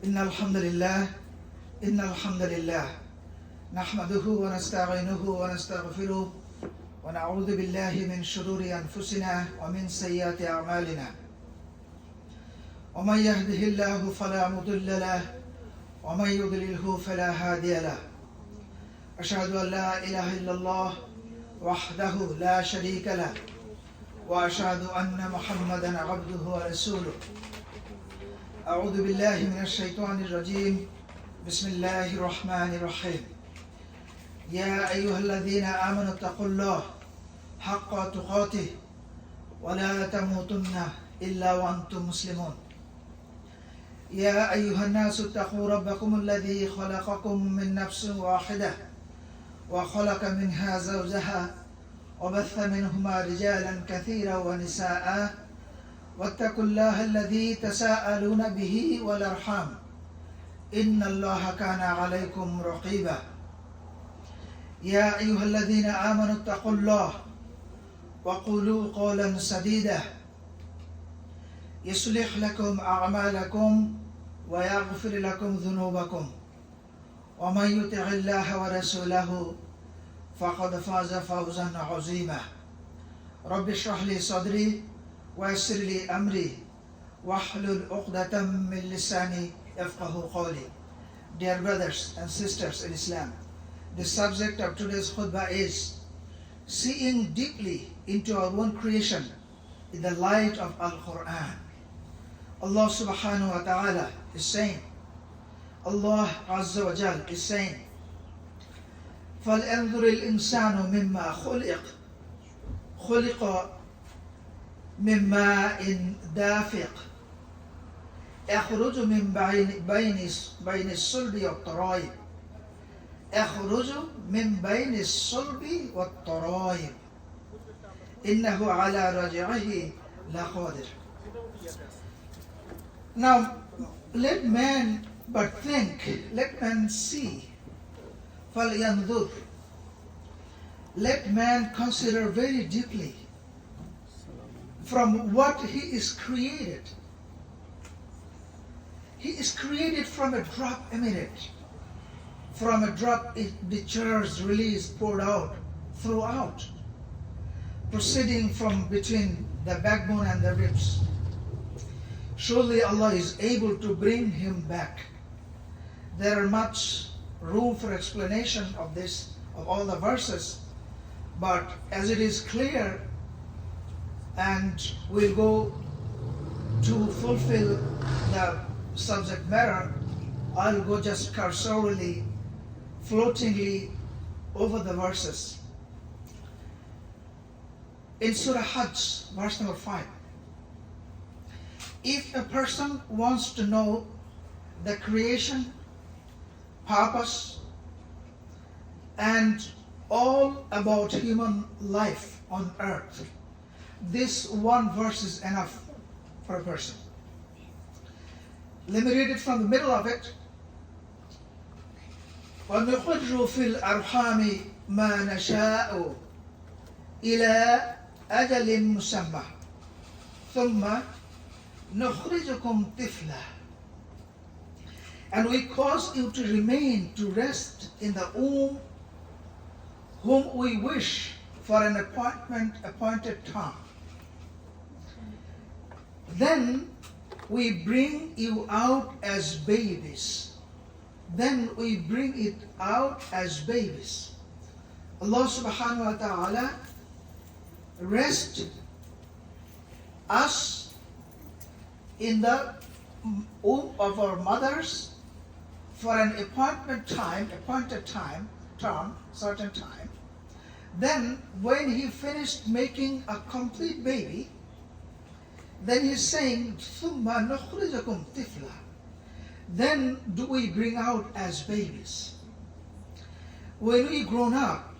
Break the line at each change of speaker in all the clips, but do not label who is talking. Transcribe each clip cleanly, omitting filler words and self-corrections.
إن الحمد لله نحمده ونستعينه ونستغفره ونعوذ بالله من شرور أنفسنا ومن سيئات أعمالنا ومن يهده الله فلا مضل له ومن يضلله فلا هادي له أشهد أن لا إله إلا الله وحده لا شريك له وأشهد أن محمدا عبده ورسوله أعوذ بالله من الشيطان الرجيم بسم الله الرحمن الرحيم يا أيها الذين آمنوا اتقوا الله حق تقاته ولا تموتن إلا وأنتم مسلمون يا أيها الناس اتقوا ربكم الذي خلقكم من نفس واحدة وخلق منها زوجها وبث منهما رجالا كثيرا ونساء واتقوا الله الذي تساءلون به والأرحام إن الله كان عليكم رقيبا يا أيها الذين آمنوا اتقوا الله وقولوا قولا سديدا يصلح لكم أعمالكم ويغفر لكم ذنوبكم ومن يطع الله ورسوله فقد فاز فوزا عظيما رب اشرح لي صدري ويسر لي أمري واحلل عقدة من لساني يفقهوا قولي. Dear brothers and sisters in Islam, the subject of today's khutbah is seeing deeply into our own creation in the light of Al Qur'an. Allah subhanahu wa ta'ala is saying, Allah Azza wa Jal is saying, فَلْيَنْظُرِ الْإِنسَانُ مِمَّا خُلِقَ من ماء دافق يخرج من بين الصلب والترائب يخرج من بين الصلب والترائب إنه على رجعه لقادر. Now let man but think, let man see, فَلْيَنْظُرْ, let man consider very deeply from what he is created. He is created from a drop emitted. From a drop it discharged, released, poured out, throughout, proceeding from between the backbone and the ribs. Surely Allah is able to bring him back. There are much room for explanation of this, of all the verses, but as it is clear, and we'll go to fulfill the subject matter, I'll go just cursorily, floatingly over the verses. In Surah Hajj, verse number 5, if a person wants to know the creation, purpose, and all about human life on earth, this one verse is enough for a person. Let me read it from the middle of it. وَنُخْرِجُ فِي الْأَرْحَامِ مَا نَشَاءُ إِلَىٰ أَجَلٍ مُّسَمًّى ثُمَّ نُخْرِجُكُمْ طِفْلًا. And we cause you to remain, to rest in the womb, whom we wish for an appointed time. Then we bring you out as babies. Then we bring it out as babies. Allah subhanahu wa ta'ala rested us in the womb of our mothers for an appointed time, certain time. Then when he finished making a complete baby, then he's saying, ثُمَّ نُخْرِجَكُمْ طِفْلًا. Then do we bring out as babies. When we grown up,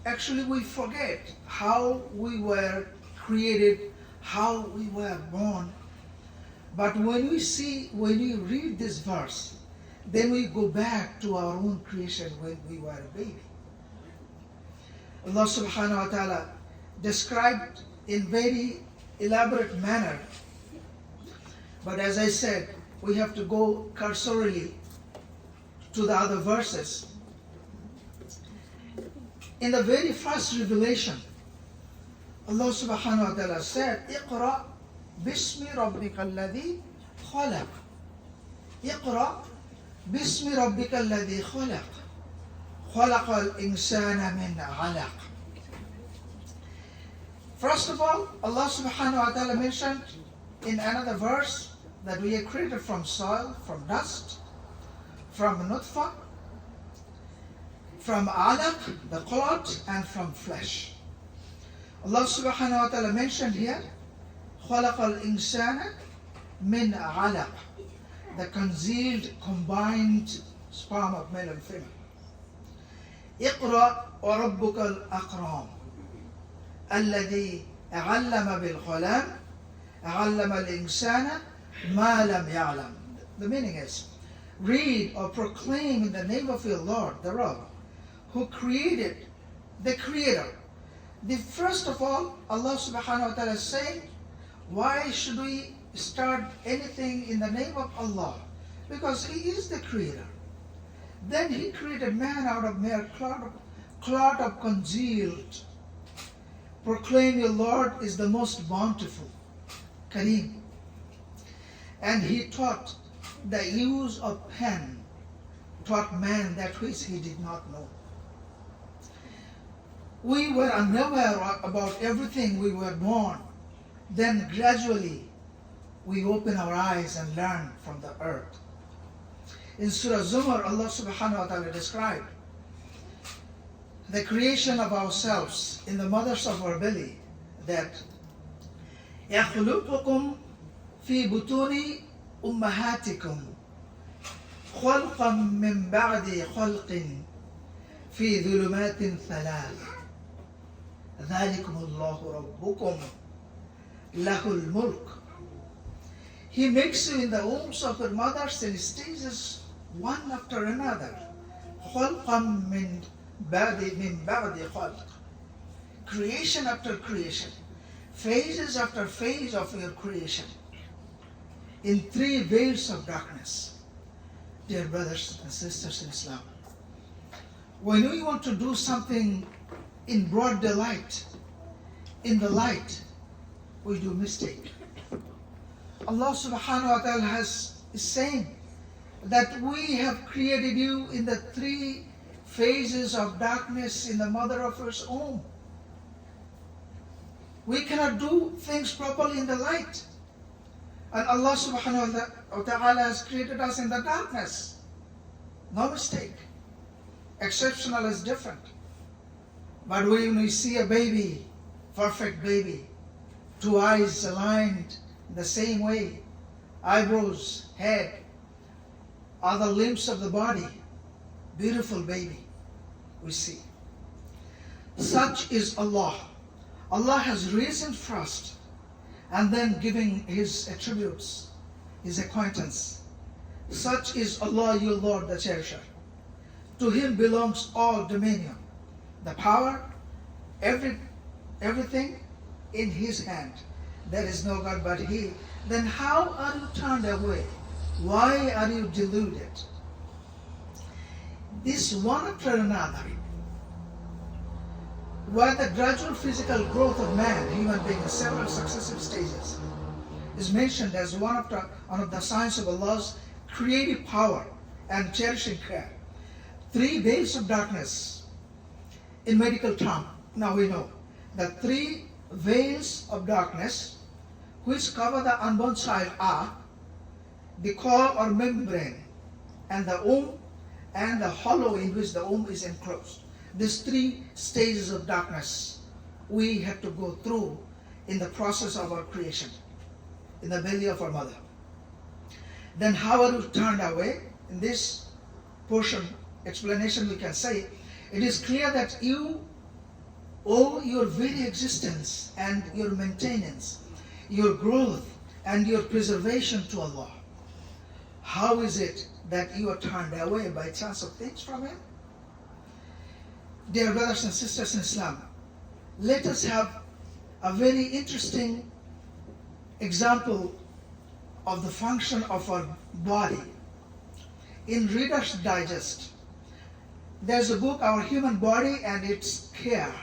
actually we forget how we were created, how we were born. But when we read this verse, then we go back to our own creation when we were a baby. Allah subhanahu wa ta'ala described in very elaborate manner But as I said, we have to go cursorily to the other verses. In the very first revelation, Allah subhanahu wa ta'ala said, "Iqra bismi rabbika alladhi khalaq." Iqra bismi rabbika alladhi khalaq. Khalaqa al-insana min 'alaq. First of all, Allah subhanahu wa ta'ala mentioned in another verse that we are created from soil, from dust, from nutfa, from alaq, the clot, and from flesh. Allah subhanahu wa ta'ala mentioned here, خَلَقَ الْإِنسَانَ مِنْ عَلَقٍ, the concealed, combined sperm of male and female. اقرأ وربك الأكرم الذي علم بالقلم علم الإنسان ما لم يعلم. The meaning is, read or proclaim in the name of your Lord, the Rabb, who created, the Creator. The first of all, Allah subhanahu wa ta'ala is saying, why should we start anything in the name of Allah? Because He is the Creator. Then He created man out of mere clot of concealed. Proclaim your Lord is the most bountiful, Kareem. And He taught the use of pen, taught man that which he did not know. We were unaware about everything we were born. Then gradually we open our eyes and learn from the earth. In Surah Zumar, Allah subhanahu wa ta'ala described the creation of ourselves in the mothers of our belly, that يَخْلُقُكُمْ فِي بُطُونِ أُمَّهَاتِكُمْ خَلْقًا مِّن بَعْدِ خَلْقٍ فِي ظُلُمَاتٍ ثَلَاثٍ ذَلِكُمُ اللَّهُ رَبُّكُمْ لَهُ الْمُلْكُ. He makes you in the wombs of your mothers in stages one after another. خَلْقًا مِّن بَعْدِ خَلْقٍ. Creation after creation. Phases after phase of your creation. In 3 veils of darkness. Dear brothers and sisters in Islam, when we want to do something in broad daylight, in the light, we do mistake. Allah subhanahu wa ta'ala is saying that we have created you in the 3 phases of darkness in the mother of your womb. We cannot do things properly in the light. And Allah subhanahu wa ta'ala has created us in the darkness. No mistake. Exceptional is different. But when we see a baby, perfect baby, 2 eyes aligned the same way, eyebrows, head, other limbs of the body, beautiful baby, we see. Such is Allah. Allah has risen first and then giving His attributes, His acquaintance. Such is Allah, your Lord, the Cherisher. To Him belongs all dominion, the power, everything in His hand. There is no God but He. Then how are you turned away? Why are you deluded? This one after another, where the gradual physical growth of man, human being, in several successive stages, is mentioned as one of the signs of Allah's creative power and cherishing care. 3 veils of darkness in medical term. Now we know that 3 veils of darkness which cover the unborn child are the core or membrane, and the womb, and the hollow in which the womb is enclosed. These 3 stages of darkness we have to go through in the process of our creation, in the belly of our mother. Then how are you turned away? In this portion, explanation we can say, it is clear that you owe your very existence and your maintenance, your growth and your preservation to Allah. How is it that you are turned away by chance of things from Him? Dear brothers and sisters in Islam, let us have a very interesting example of the function of our body. In Reader's Digest, there's a book, Our Human Body and Its Care,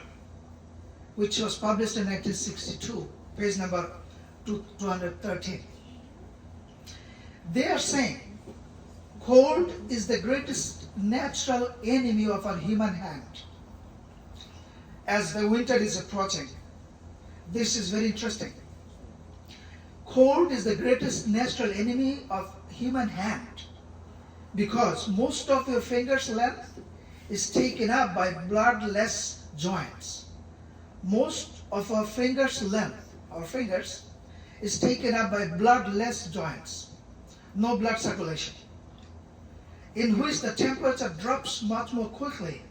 which was published in 1962, page number 213. They are saying, cold is the greatest natural enemy of our human hand. As the winter is approaching, this is very interesting. Cold is the greatest natural enemy of human hand because most of your finger's length is taken up by bloodless joints. Most of our finger's length, our fingers, is taken up by bloodless joints, no blood circulation, in which the temperature drops much more quickly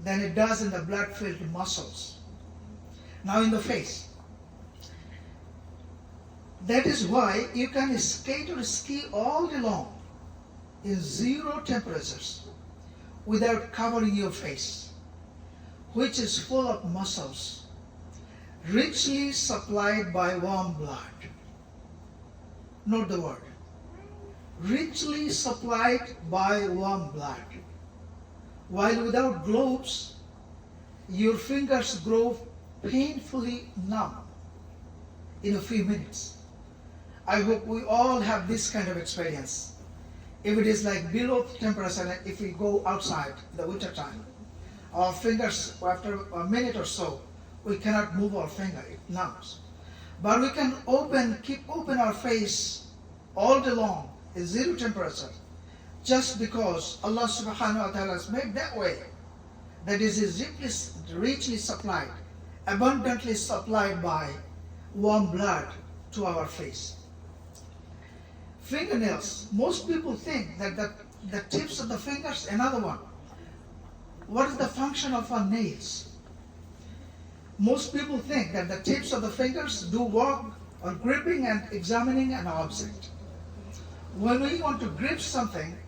than it does in the blood-filled muscles. Now in the face. That is why you can skate or ski all day long in zero temperatures without covering your face, which is full of muscles, richly supplied by warm blood. Note the word. Richly supplied by warm blood. While without gloves, your fingers grow painfully numb in a few minutes. I hope we all have this kind of experience. If it is like below temperature, if we go outside in the winter time, our fingers, after a minute or so, we cannot move our finger, it numbs. But we can keep open our face all day long in zero temperature, just because Allah subhanahu wa ta'ala has made that way, that is richly supplied, abundantly supplied by warm blood to our face. Fingernails, most people think that the tips of the fingers, another one. What is the function of our nails? Most people think that the tips of the fingers do work on gripping and examining an object. When we want to grip something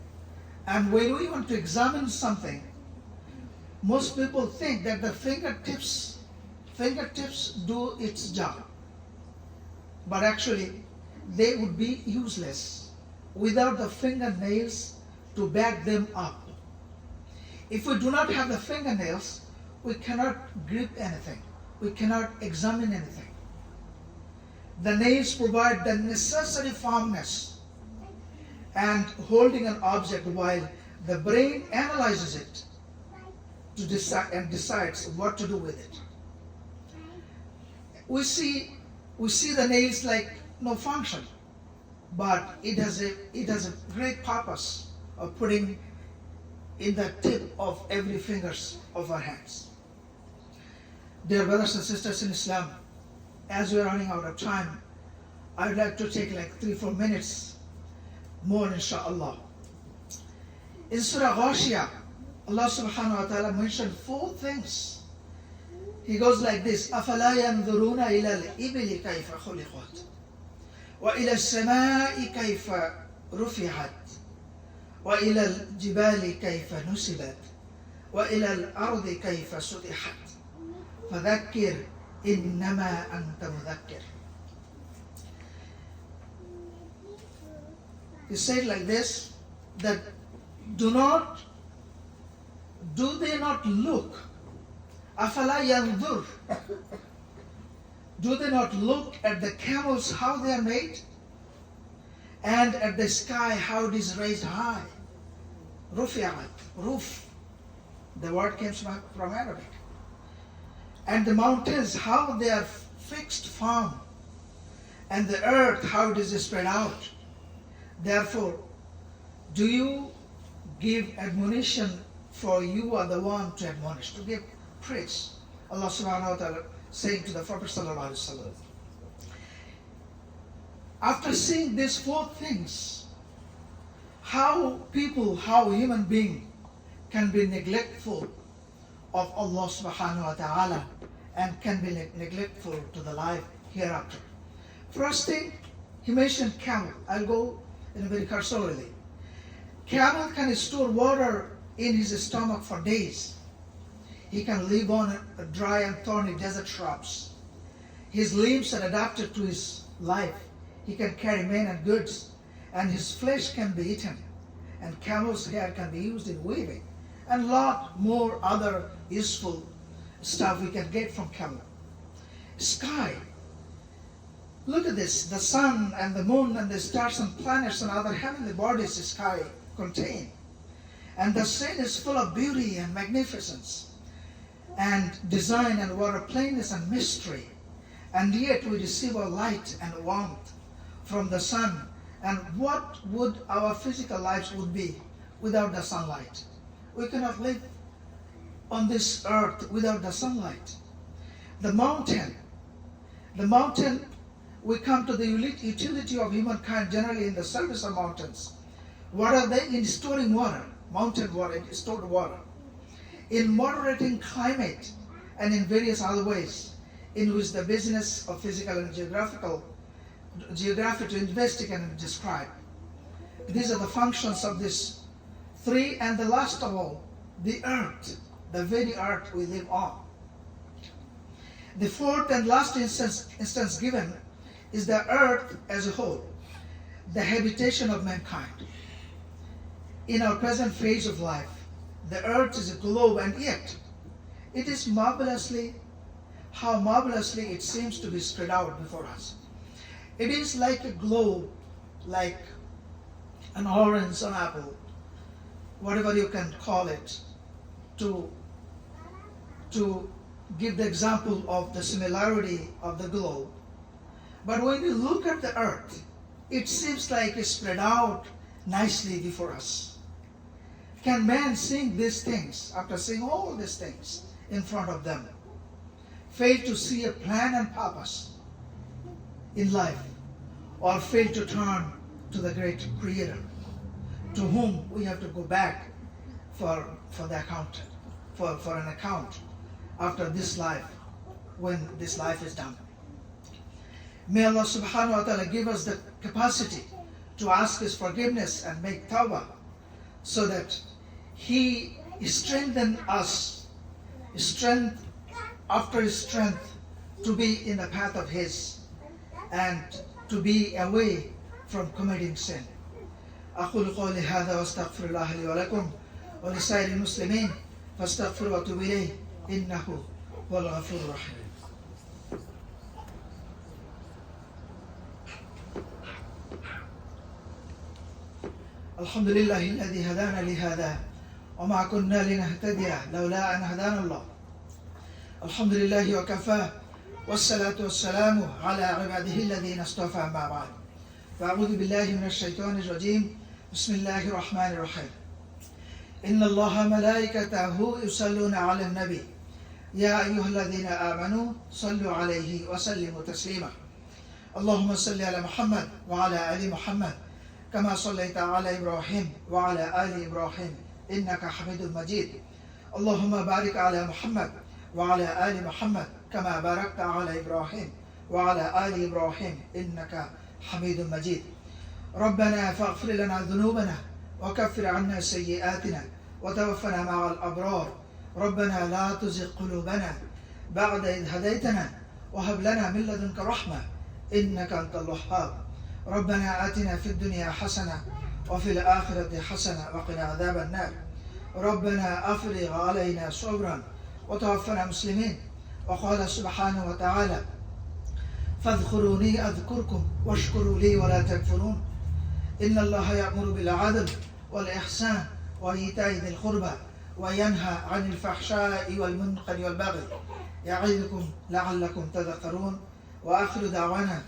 and when we want to examine something, most people think that the fingertips do its job. But actually, they would be useless without the fingernails to back them up. If we do not have the fingernails, we cannot grip anything. We cannot examine anything. The nails provide the necessary firmness and holding an object while the brain analyzes it to decide and decides what to do with it. We see the nails like no function, but it has a great purpose of putting in the tip of every fingers of our hands. Dear brothers and sisters in Islam, as we are running out of time, I would like to take like 3-4 minutes more, inshaAllah. In Surah Ghashiyah, Allah subhanahu wa ta'ala mentioned 4 things. He goes like this: أَفَلَا يَنْظُرُونَ إِلَى الْإِبِلِ كَيْفَ خُلِقَتْ وَإِلَى السَّمَاءِ كَيْفَ رُفِعَتْ وَإِلَى الْجِبَالِ كَيْفَ نُصِبَتْ وَإِلَى الْأَرْضِ كَيْفَ سُطِحَتْ فَذَكِّرْ إِنَّمَا أَنْتَ مُذَكِّرٌ. He said like this, that do they not look? أَفَلَا يَنْظُرْ. Do they not look at the camels, how they are made? And at the sky, how it is raised high? رُفِعَتْ, roof. The word comes from Arabic. And the mountains, how they are fixed firm. And the earth, how it is spread out. Therefore, do you give admonition, for you are the one to admonish, to give praise. Allah subhanahu wa ta'ala saying to the Prophet sallallahu alaihi wasallam. After seeing these 4 things, how human being can be neglectful of Allah subhanahu wa ta'ala and can be neglectful to the life hereafter. First thing, he mentioned camel. I'll go in a very cursorily. Camel can store water in his stomach for days. He can live on dry and thorny desert shrubs. His limbs are adapted to his life. he can carry men and goods, and his flesh can be eaten, and camel's hair can be used in weaving, and lot more other useful stuff we can get from camel. Sky. Look at this. The sun and the moon and the stars and planets and other heavenly bodies the sky contain. And the scene is full of beauty and magnificence and design and water plainness and mystery. And yet we receive our light and warmth from the sun. And what would our physical lives would be without the sunlight? We cannot live on this earth without the sunlight. The mountain, we come to the utility of humankind generally in the service of mountains. What are they? In storing water, mountain water, stored water. In moderating climate and in various other ways in which the business of physical and geography to investigate and describe. These are the functions of this three, and the last of all, the earth, the very earth we live on. The fourth and last instance given is the earth as a whole, the habitation of mankind. In our present phase of life, the earth is a globe, and yet it is how marvelously it seems to be spread out before us. It is like a globe, like an orange, an apple, whatever you can call it, to give the example of the similarity of the globe. But when you look at the earth, it seems like it's spread out nicely before us. Can man seeing these things, after seeing all these things in front of them, fail to see a plan and purpose in life, or fail to turn to the great Creator, to whom we have to go back for the account, for an account after this life, when this life is done? May Allah subhanahu wa ta'ala give us the capacity to ask His forgiveness and make tawbah, so that He strengthen us, strength after strength, to be in the path of His and to be away from committing sin. أقول قولي هذا واستغفر الله لي ولكم ولسائر المسلمين فاستغفروا واتوبوا إليه إنه هو الغفور الرحيم. الحمد لله الذي هدانا لهذا وما كنا لنهتدي لولا أن هدانا الله. الحمد لله وكفى والصلاة والسلام على عباده الذين اصطفى. ما بعد، فأعوذ بالله من الشيطان الرجيم. بسم الله الرحمن الرحيم. إن الله ملائكته يصلون على النبي يا أيها الذين آمنوا صلوا عليه وسلموا تسليما. اللهم صل على محمد وعلى آل محمد كما صليت على إبراهيم وعلى آل إبراهيم إنك حميد مجيد. اللهم بارك على محمد وعلى آل محمد كما باركت على إبراهيم وعلى آل إبراهيم إنك حميد مجيد. ربنا فاغفر لنا ذنوبنا وكفر عنا سيئاتنا وتوفنا مع الأبرار. ربنا لا تزغ قلوبنا بعد إذ هديتنا وهب لنا من لدنك رحمة إنك أنت الوهاب. ربنا آتنا في الدنيا حسنة وفي الآخرة حسنة وقنا عذاب النار. ربنا أفرغ علينا صبرا وتوفنا مسلمين. وقال سبحانه وتعالى فاذكروني أذكركم واشكروا لي ولا تكفرون. إن الله يأمر بالعدل والإحسان وإيتاء ذي القربى وينهى عن الفحشاء والمنكر والبغي يعظكم لعلكم تذكرون. وآخر دعوانا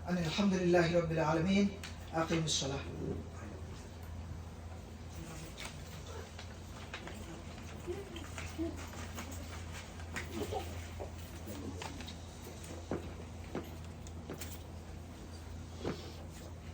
أن الحمد لله رب العالمين. أقيموا الصلاة.